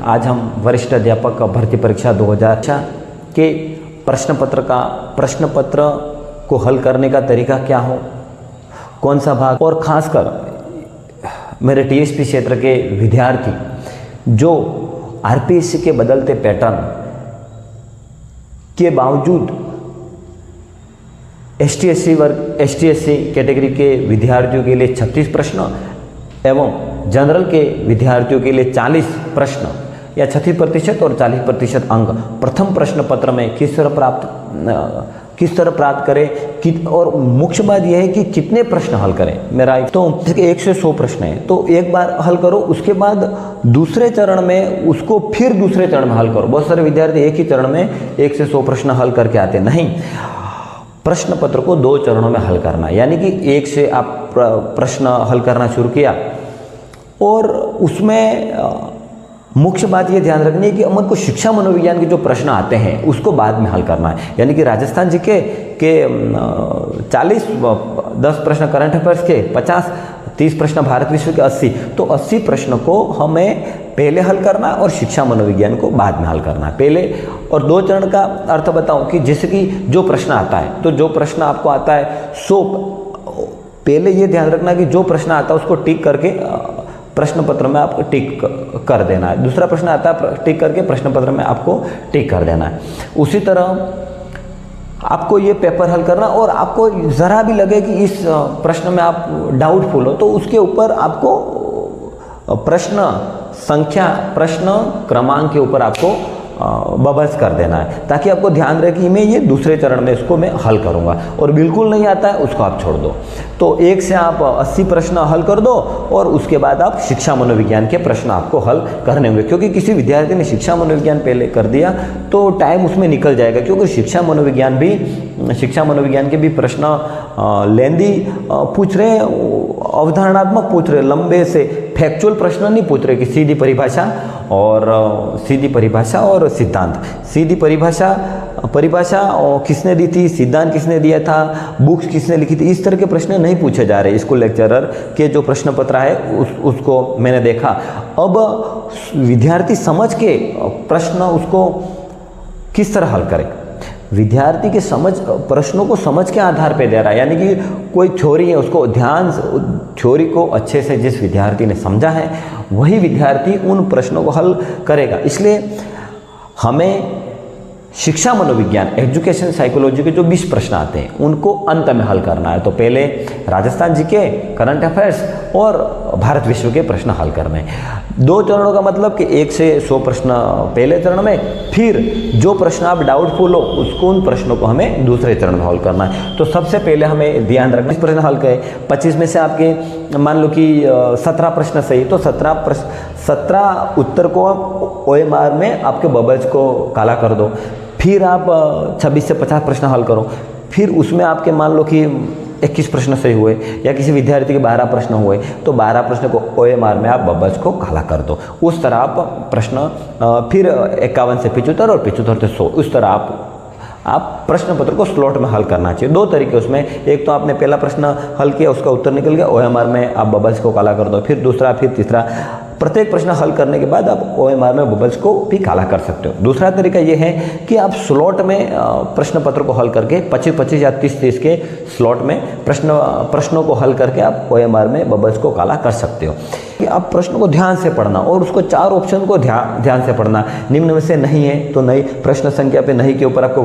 आज हम वरिष्ठ अध्यापक भर्ती परीक्षा 2000 के प्रश्न पत्र को हल करने का तरीका क्या हो, कौन सा भाग, और ख़ासकर मेरे टीएसपी क्षेत्र के विद्यार्थी जो आरपीएससी के बदलते पैटर्न के बावजूद एसटी/एससी कैटेगरी के विद्यार्थियों के लिए 36 प्रश्न एवं जनरल के विद्यार्थियों के लिए 40 प्रश्न या 36% और 40% अंक प्रथम प्रश्न पत्र में किस तरह प्राप्त करें और मुख्य बात यह है कि कितने प्रश्न हल करें। मेरा तो 1 से 100 प्रश्न है, तो एक बार हल करो, उसके बाद दूसरे चरण में उसको फिर दूसरे चरण में हल करो। बहुत सारे विद्यार्थी एक ही चरण में 1 से 100 प्रश्न हल करके आते नहीं, प्रश्न पत्र को 2 चरणों में हल करना, यानी कि 1 से आप प्रश्न हल करना शुरू किया और उसमें मुख्य बात ये ध्यान रखनी है कि हमको शिक्षा मनोविज्ञान के जो प्रश्न आते हैं उसको बाद में हल करना है। यानी कि राजस्थान जी के 10 प्रश्न करंट अफेयर्स के 50, 30 प्रश्न भारत विश्व के 80, तो 80 प्रश्न को हमें पहले हल करना और शिक्षा मनोविज्ञान को बाद में हल करना। पहले और 2 चरण का अर्थ बताऊं कि जैसे कि जो प्रश्न आता है, तो जो प्रश्न आपको आता है सो पहले ये ध्यान रखना कि जो प्रश्न आता है उसको टिक करके प्रश्न पत्र में आपको टिक कर देना है। दूसरा प्रश्न आता है, टिक करके प्रश्न पत्र में आपको टिक कर देना है। उसी तरह आपको ये पेपर हल करना, और आपको ज़रा भी लगे कि इस प्रश्न में आप डाउटफुल हो तो उसके ऊपर आपको प्रश्न संख्या, प्रश्न क्रमांक के ऊपर आपको बबल्स कर देना है, ताकि आपको ध्यान रहे कि मैं ये दूसरे चरण में इसको मैं हल करूंगा, और बिल्कुल नहीं आता है उसको आप छोड़ दो। तो 1 से आप 80 प्रश्न हल कर दो और उसके बाद आप शिक्षा मनोविज्ञान के प्रश्न आपको हल करने होंगे, क्योंकि किसी विद्यार्थी ने शिक्षा मनोविज्ञान पहले कर दिया तो टाइम उसमें निकल जाएगा, क्योंकि शिक्षा मनोविज्ञान के भी प्रश्न लेंदी पूछ रहे हैं, अवधारणात्मक पूछ रहे, लंबे से फैक्चुअल प्रश्न नहीं पूछ रहे कि सीधी परिभाषा और सिद्धांत। सीधी परिभाषा और किसने दी थी, सिद्धांत किसने दिया था, बुक्स किसने लिखी थी, इस तरह के प्रश्न नहीं पूछे जा रहे। स्कूल लेक्चरर के जो प्रश्न पत्र है उसको मैंने देखा। अब विद्यार्थी समझ के प्रश्न उसको किस तरह हल करे, विद्यार्थी के प्रश्नों को समझ के आधार पे दे रहा है, यानी कि कोई थ्योरी है उसको थ्योरी को अच्छे से जिस विद्यार्थी ने समझा है वही विद्यार्थी उन प्रश्नों को हल करेगा। इसलिए हमें शिक्षा मनोविज्ञान, एजुकेशन साइकोलॉजी के जो 20 प्रश्न आते हैं उनको अंत में हल करना है। तो पहले राजस्थान जी के करंट अफेयर्स और भारत विश्व के प्रश्न हल करने हैं। 2 चरणों का मतलब कि 1 से 100 प्रश्न पहले चरण में, फिर जो प्रश्न आप डाउटफुल हो उसको उन प्रश्नों को हमें दूसरे चरण में हल करना है। तो सबसे पहले हमें ध्यान रखना, इस प्रश्न हल करें 25 में से आपके मान लो कि 17 प्रश्न सही, तो 17 उत्तर को OMR में आपके बबल्स को काला कर दो। फिर आप 26 से 50 प्रश्न हल करो, फिर उसमें आपके मान लो कि 21 प्रश्न सही हुए या किसी विद्यार्थी के 12 प्रश्न हुए, तो 12 प्रश्न को OMR में आप बबल्स को काला कर दो। उस तरह आप प्रश्न फिर 51 से 75 और 75 से 100, उस तरह आप प्रश्न पत्र को स्लॉट में हल करना चाहिए। 2 तरीके उसमें, एक तो आपने पहला प्रश्न हल किया, उसका उत्तर निकल गया, OMR में आप बबल्स को काला कर दो, फिर दूसरा, फिर तीसरा। प्रत्येक प्रश्न हल करने के बाद आप OMR में बबल्स को भी काला कर सकते हो। दूसरा तरीका ये है कि आप स्लॉट में प्रश्न पत्र को हल करके 25-25 या 30-30 के स्लॉट में प्रश्नों को हल करके आप OMR में बबल्स को काला कर सकते हो। कि आप प्रश्न को ध्यान से पढ़ना और उसको 4 ऑप्शन को ध्यान से पढ़ना। निम्न में से नहीं है तो नहीं, प्रश्न संख्या पे नहीं के ऊपर आपको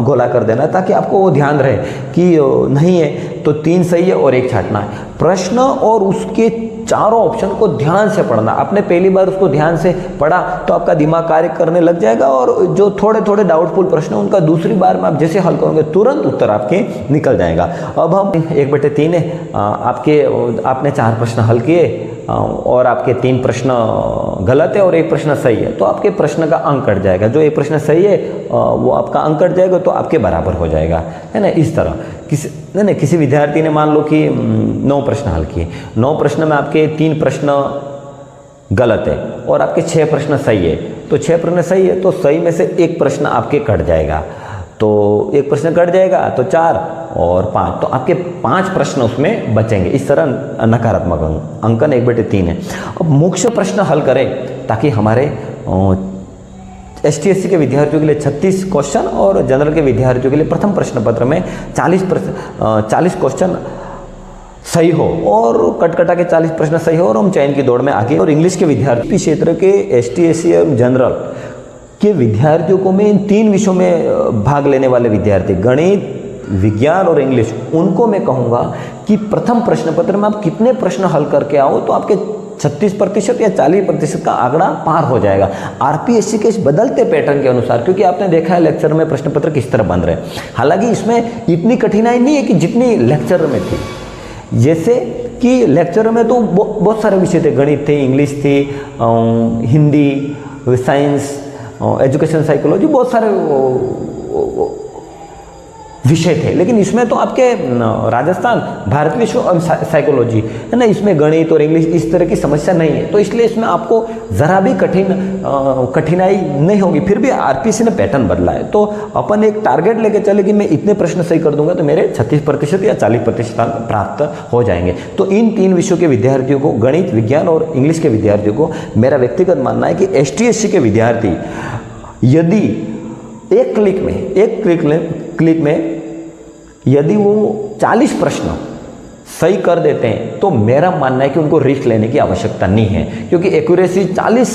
गोला कर देना, ताकि आपको वो ध्यान रहे कि नहीं है तो 3 सही है और 1 छांटना है। प्रश्न और उसके चारों ऑप्शन को ध्यान से पढ़ना। आपने पहली बार उसको ध्यान से पढ़ा तो आपका दिमाग कार्य करने लग जाएगा, और जो थोड़े थोड़े डाउटफुल प्रश्न उनका दूसरी बार में आप जैसे हल करोगे तुरंत उत्तर आपके निकल जाएगा। अब हम 1/3 है, आपने 4 प्रश्न हल किए और आपके 3 प्रश्न गलत है और 1 प्रश्न सही है, तो आपके प्रश्न का अंक कट जाएगा। जो 1 प्रश्न सही है वो आपका अंक कट जाएगा, तो आपके बराबर हो जाएगा, है ना। इस तरह किसी विद्यार्थी ने मान लो कि 9 प्रश्न हल किए, 9 प्रश्न में आपके 3 प्रश्न गलत है और आपके 6 प्रश्न सही है, तो 6 प्रश्न सही है तो सही में से 1 प्रश्न आपके कट जाएगा, तो 1 प्रश्न कट जाएगा तो 4 और 5, तो आपके 5 प्रश्न उसमें बचेंगे। इस तरह नकारात्मक अंकन 1/3 है। अब मुख्य प्रश्न हल करें ताकि हमारे ST/SC के विद्यार्थियों के लिए 36 क्वेश्चन और जनरल के विद्यार्थियों के लिए प्रथम प्रश्न पत्र में 40 क्वेश्चन सही हो और कटकटा के 40 प्रश्न सही हो और हम चयन की दौड़ में आगे। और इंग्लिश के विद्यार्थी क्षेत्र के ST/SC और जनरल के विद्यार्थियों को मैं इन 3 विषयों में भाग लेने वाले विद्यार्थी, गणित, विज्ञान और इंग्लिश, उनको मैं कहूँगा कि प्रथम प्रश्न पत्र में आप कितने प्रश्न हल करके आओ तो आपके 36% या 40% का आंकड़ा पार हो जाएगा RPSC के इस बदलते पैटर्न के अनुसार, क्योंकि आपने देखा है लेक्चर में प्रश्न पत्र किस तरह बन रहे हैं। हालांकि इसमें इतनी कठिनाई नहीं है कि जितनी लेक्चर में थी। जैसे कि लेक्चर में तो बहुत सारे विषय थे, गणित थे, इंग्लिश थी, हिंदी, साइंस, एजुकेशन साइकोलॉजी, बहुत सारे विषय थे। लेकिन इसमें तो आपके राजस्थान, भारतीय विश्व और साइकोलॉजी है ना, इसमें गणित और इंग्लिश इस तरह की समस्या नहीं है, तो इसलिए इसमें आपको ज़रा भी कठिनाई नहीं होगी। फिर भी RPSC ने पैटर्न बदला है, तो अपन एक टारगेट लेके चले कि मैं इतने प्रश्न सही कर दूंगा तो मेरे 36% या 40% प्राप्त हो जाएंगे। तो इन 3 विषयों के विद्यार्थियों को, गणित, विज्ञान और इंग्लिश के विद्यार्थियों को मेरा व्यक्तिगत मानना है कि ST/SC के विद्यार्थी यदि एक क्लिक में यदि वो 40 प्रश्न सही कर देते हैं तो मेरा मानना है कि उनको रिस्क लेने की आवश्यकता नहीं है, क्योंकि एक्यूरेसी 40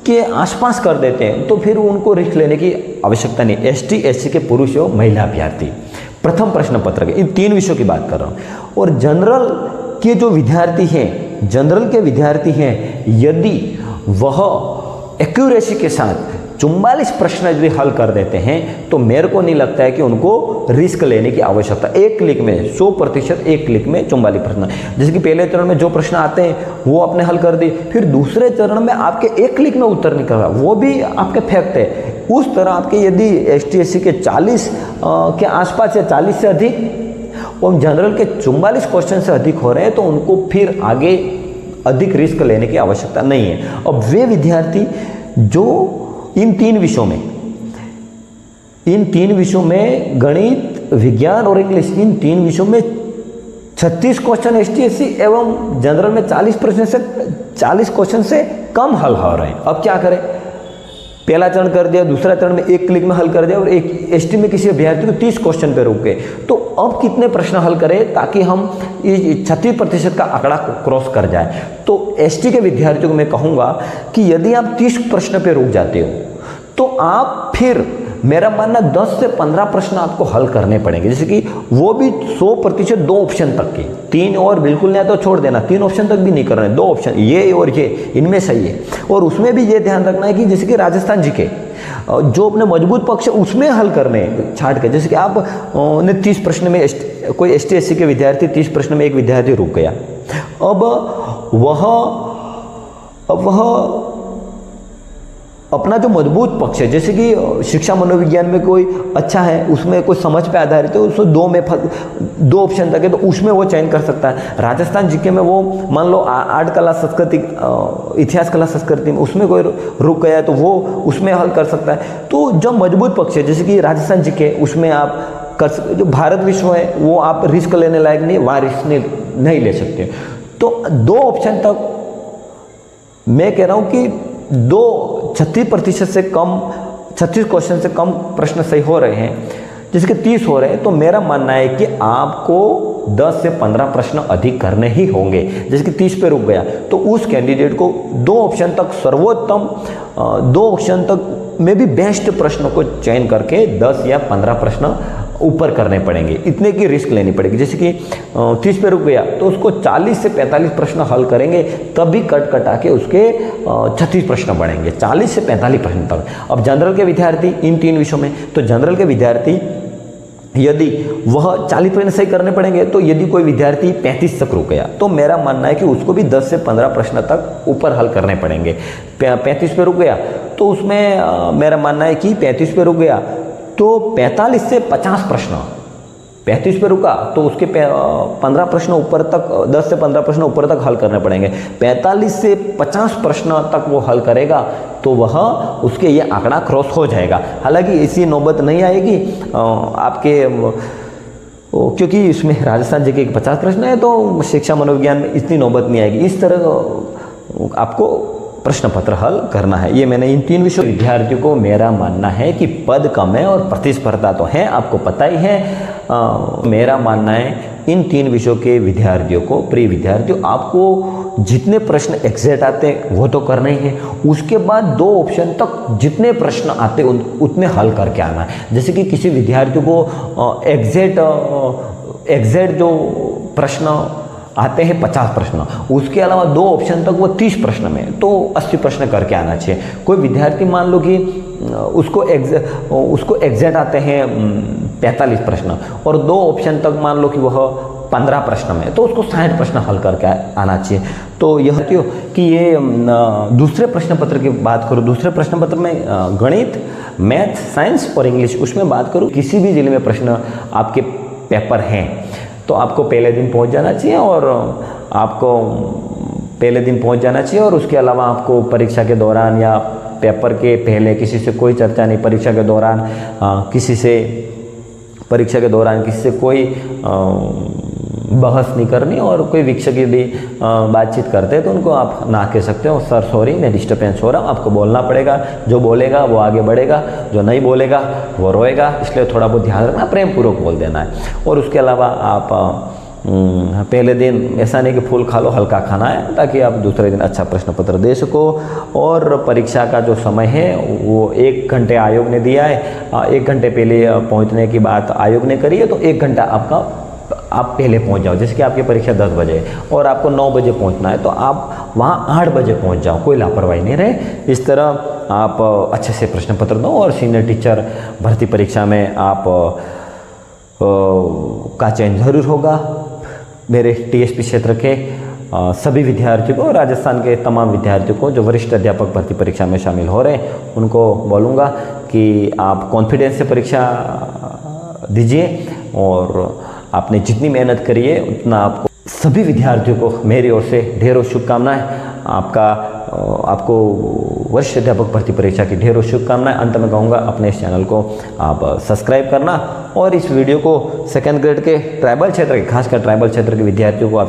के आसपास कर देते हैं तो फिर उनको रिस्क लेने की आवश्यकता नहीं। ST/SC के पुरुष और महिला अभ्यर्थी प्रथम प्रश्न पत्र के इन 3 विषयों की बात कर रहा हूँ। और जनरल के जो विद्यार्थी हैं, जनरल के विद्यार्थी हैं, यदि वह एक्यूरेसी के साथ 44 प्रश्न यदि हल कर देते हैं तो मेरे को नहीं लगता है कि उनको रिस्क लेने की आवश्यकता। एक क्लिक में 100% एक क्लिक में 44 प्रश्न, जैसे कि पहले चरण में जो प्रश्न आते हैं वो आपने हल कर दिए, फिर दूसरे चरण में आपके एक क्लिक में उत्तर निकल रहा, वो भी आपके फैक्ट है। उस तरह आपके यदि ST/SC के 40 के आसपास या 40 से अधिक और जनरल के 44 क्वेश्चन से अधिक हो रहे हैं तो उनको फिर आगे अधिक रिस्क लेने की आवश्यकता नहीं है। अब वे विद्यार्थी जो इन 3 विषयों में गणित, विज्ञान और इंग्लिश, इन 3 विषयों में 36 क्वेश्चन ST/SC एवं जनरल में 40 क्वेश्चन से कम हल हो रहे हैं, अब क्या करें? पहला चरण कर दिया, दूसरा चरण में एक क्लिक में हल कर दिया और एक ST में किसी अभ्यर्थी को 30 क्वेश्चन पे रुक गए, तो अब कितने प्रश्न हल करें ताकि हम 36% का आंकड़ा क्रॉस कर जाए? तो ST के विद्यार्थियों को मैं कहूँगा कि यदि आप 30 प्रश्न पे रुक जाते हो तो आप फिर, मेरा मानना 10 से 15 प्रश्न आपको हल करने पड़ेंगे, जैसे कि वो भी 100% 2 ऑप्शन तक के, 3 और बिल्कुल नहीं तो छोड़ देना, 3 ऑप्शन तक भी नहीं करना है, 2 ऑप्शन ये और ये, इनमें सही है। और उसमें भी ये ध्यान रखना है कि जैसे कि राजस्थान जी के जो अपने मजबूत पक्ष उसमें हल करने छाट के, जैसे कि आप ने 30 प्रश्न में कोई ST/SC के विद्यार्थी 30 प्रश्न में एक विद्यार्थी रुक गया, अब वह अपना जो मजबूत पक्ष है, जैसे कि शिक्षा मनोविज्ञान में कोई अच्छा है, उसमें कोई समझ पे आधारित है, उसमें 2 ऑप्शन तक है तो उसमें वो चयन कर सकता है। राजस्थान जीके में वो मान लो आर्ट कला संस्कृति, इतिहास कला संस्कृति में उसमें कोई रुक गया है तो वो उसमें हल कर सकता है। तो जो मजबूत पक्ष है जैसे कि राजस्थान जीके, उसमें आप कर सकते। जो भारत विश्व है वो आप रिस्क लेने लायक नहीं, वहाँ रिस्क नहीं ले सकते। तो 2 ऑप्शन तक मैं कह रहा हूँ कि 36% से कम, 36 क्वेश्चन से कम प्रश्न सही हो रहे हैं, जिसके 30 हो रहे हैं, तो मेरा मानना है कि आपको 10 से 15 प्रश्न अधिक करने ही होंगे। जैसे कि 30 पे रुक गया तो उस कैंडिडेट को 2 ऑप्शन तक, सर्वोत्तम 2 ऑप्शन तक में भी बेस्ट प्रश्नों को चयन करके 10 या 15 प्रश्न ऊपर करने पड़ेंगे, इतने की रिस्क लेनी पड़ेगी। जैसे कि 30 पे रुक गया तो उसको 40 से 45 प्रश्न हल करेंगे, तभी कटा के उसके 36 प्रश्न बढ़ेंगे, 40 से 45 प्रश्न तक। अब जनरल के विद्यार्थी इन 3 विषयों में, तो जनरल के विद्यार्थी यदि वह 40 प्रश्न सही करने पड़ेंगे, तो यदि कोई विद्यार्थी 35 तक रुक गया तो मेरा मानना है कि उसको भी 10 से 15 प्रश्न तक ऊपर हल करने पड़ेंगे। 35 पे रुक गया तो उसमें मेरा मानना है कि 35 पे रुक गया तो 45 से 50 प्रश्न, 35 पे रुका तो उसके 15 प्रश्न ऊपर तक, 10 से 15 प्रश्न ऊपर तक हल करने पड़ेंगे। 45 से 50 प्रश्न तक वो हल करेगा तो वह उसके ये आंकड़ा क्रॉस हो जाएगा। हालांकि ऐसी नौबत नहीं आएगी आपके, क्योंकि इसमें राजस्थान जी के 50 प्रश्न है तो शिक्षा मनोविज्ञान में इतनी नौबत नहीं आएगी। इस तरह आपको प्रश्न पत्र हल करना है। ये मैंने इन 3 विषयों विद्यार्थियों को मेरा मानना है कि पद कम है और प्रतिस्पर्धा तो है, आपको पता ही है। मेरा मानना है इन 3 विषयों के विद्यार्थियों को, प्रिय विद्यार्थियों, आपको जितने प्रश्न एग्जैक्ट आते हैं वो तो करना ही है, उसके बाद 2 ऑप्शन तक जितने प्रश्न आते उतने हल करके आना है। जैसे कि किसी विद्यार्थियों को एग्जैक्ट जो प्रश्न आते हैं 50 प्रश्न, उसके अलावा 2 ऑप्शन तक वो 30 प्रश्न में, तो 80 प्रश्न करके आना चाहिए। कोई विद्यार्थी मान लो कि उसको एग्जैक्ट आते हैं 45 प्रश्न और 2 ऑप्शन तक मान लो कि वह 15 प्रश्न में, तो उसको 60 प्रश्न हल करके आना चाहिए। तो यह क्यों कि ये दूसरे प्रश्न पत्र की बात करूँ, दूसरे प्रश्न पत्र में गणित, मैथ, साइंस और इंग्लिश, उसमें बात करूँ किसी भी जिले में प्रश्न आपके पेपर हैं तो आपको पहले दिन पहुंच जाना चाहिए और उसके अलावा आपको परीक्षा के दौरान या पेपर के पहले किसी से कोई चर्चा नहीं, परीक्षा के दौरान किसी से कोई बहस नहीं करनी, और कोई शिक्षक यदि बातचीत करते हैं तो उनको आप ना कह सकते हो, सर सॉरी मैं डिस्टर्बेंस हो रहा हूँ, आपको बोलना पड़ेगा। जो बोलेगा वो आगे बढ़ेगा, जो नहीं बोलेगा वो रोएगा, इसलिए थोड़ा बहुत ध्यान रखना, प्रेम पूर्वक बोल देना है। और उसके अलावा आप पहले दिन ऐसा नहीं कि फूल खा लो, हल्का खाना है, ताकि आप दूसरे दिन अच्छा प्रश्न पत्र दे सको। और परीक्षा का जो समय है वो 1 घंटे आयोग ने दिया है, 1 घंटे पहले पहुंचने की बात आयोग ने करी है, तो 1 घंटा आप पहले पहुंच जाओ। जैसे कि आपकी परीक्षा 10 बजे और आपको 9 बजे पहुंचना है, तो आप वहां 8 बजे पहुंच जाओ, कोई लापरवाही नहीं रहे। इस तरह आप अच्छे से प्रश्न पत्र दो। और सीनियर टीचर भर्ती परीक्षा में आप का चयन जरूर होगा। मेरे टीएसपी क्षेत्र के सभी विद्यार्थियों को, राजस्थान के तमाम विद्यार्थियों को जो वरिष्ठ अध्यापक भर्ती परीक्षा में शामिल हो रहे हैं, उनको बोलूँगा कि आप कॉन्फिडेंस से परीक्षा दीजिए और आपने जितनी मेहनत करी है उतना आपको। सभी विद्यार्थियों को मेरी ओर से ढेरों शुभकामनाएं। आपको वरिष्ठ अध्यापक भर्ती परीक्षा की ढेरों शुभकामनाएं। अंत में कहूँगा अपने इस चैनल को आप सब्सक्राइब करना और इस वीडियो को 2nd ग्रेड के ट्राइबल क्षेत्र के, खासकर ट्राइबल क्षेत्र के विद्यार्थियों को आप